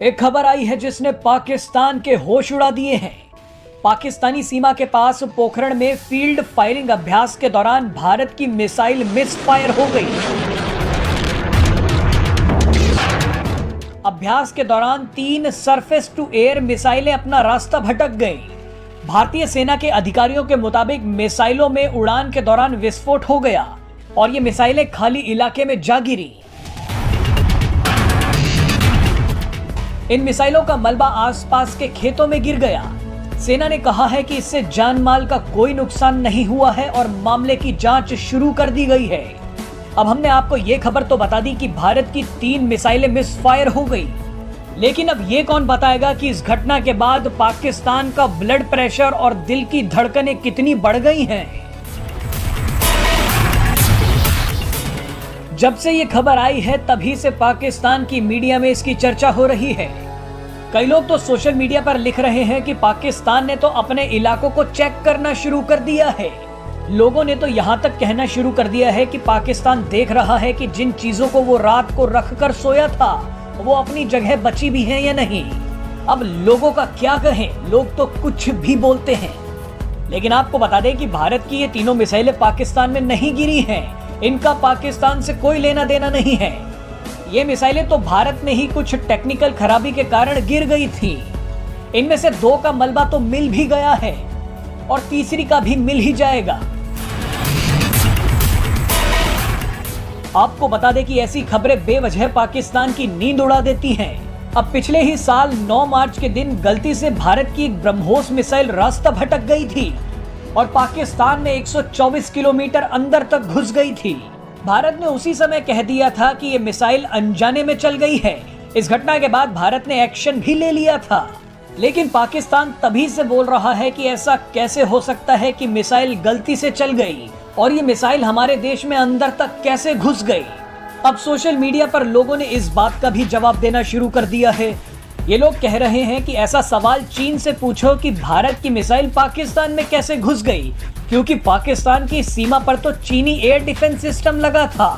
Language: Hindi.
एक खबर आई है जिसने पाकिस्तान के होश उड़ा दिए हैं। पाकिस्तानी सीमा के पास पोखरण में फील्ड फायरिंग अभ्यास के दौरान भारत की मिसाइल मिसफायर हो गई। अभ्यास के दौरान 3 सरफेस टू एयर मिसाइलें अपना रास्ता भटक गईं। भारतीय सेना के अधिकारियों के मुताबिक मिसाइलों में उड़ान के दौरान विस्फोट हो गया और ये मिसाइलें खाली इलाके में जा गिरी। इन मिसाइलों का मलबा आसपास के खेतों में गिर गया। सेना ने कहा है कि इससे जान माल का कोई नुकसान नहीं हुआ है और मामले की जांच शुरू कर दी गई है। अब हमने आपको ये खबर तो बता दी कि भारत की 3 मिसाइलें मिसफायर हो गई, लेकिन अब ये कौन बताएगा कि इस घटना के बाद पाकिस्तान का ब्लड प्रेशर और दिल की धड़कनें कितनी बढ़ गई हैं। जब से ये खबर आई है तभी से पाकिस्तान की मीडिया में इसकी चर्चा हो रही है। कई लोग तो सोशल मीडिया पर लिख रहे हैं कि पाकिस्तान ने तो अपने इलाकों को चेक करना शुरू कर दिया है। लोगों ने तो यहाँ तक कहना शुरू कर दिया है कि पाकिस्तान देख रहा है कि जिन चीजों को वो रात को रख कर सोया था वो अपनी जगह बची भी हैं या नहीं। अब लोगों का क्या कहें, लोग तो कुछ भी बोलते हैं। लेकिन आपको बता दें कि भारत की ये तीनों मिसाइलें पाकिस्तान में नहीं गिरी हैं। इनका पाकिस्तान से कोई लेना देना नहीं है। ये मिसाइलें तो भारत में ही कुछ टेक्निकल खराबी के कारण गिर गई थी। इनमें से 2 का मलबा तो मिल भी गया है और तीसरी का भी मिल ही जाएगा। आपको बता दें कि ऐसी खबरें बेवजह पाकिस्तान की नींद उड़ा देती हैं। अब पिछले ही साल 9 मार्च के दिन गलती से भारत की एक ब्रह्मोस मिसाइल रास्ता भटक गई थी और पाकिस्तान में 124 किलोमीटर अंदर तक घुस गई थी। भारत ने उसी समय कह दिया था कि ये मिसाइल अनजाने में चल गई है। इस घटना के बाद भारत ने एक्शन भी ले लिया था, लेकिन पाकिस्तान तभी से बोल रहा है कि ऐसा कैसे हो सकता है कि मिसाइल गलती से चल गई और ये मिसाइल हमारे देश में अंदर तक कैसे घुस गई। अब सोशल मीडिया पर लोगों ने इस बात का भी जवाब देना शुरू कर दिया है। ये लोग कह रहे हैं कि ऐसा सवाल चीन से पूछो कि भारत की मिसाइल पाकिस्तान में कैसे घुस गई, क्योंकि पाकिस्तान की सीमा पर तो चीनी एयर डिफेंस सिस्टम लगा था।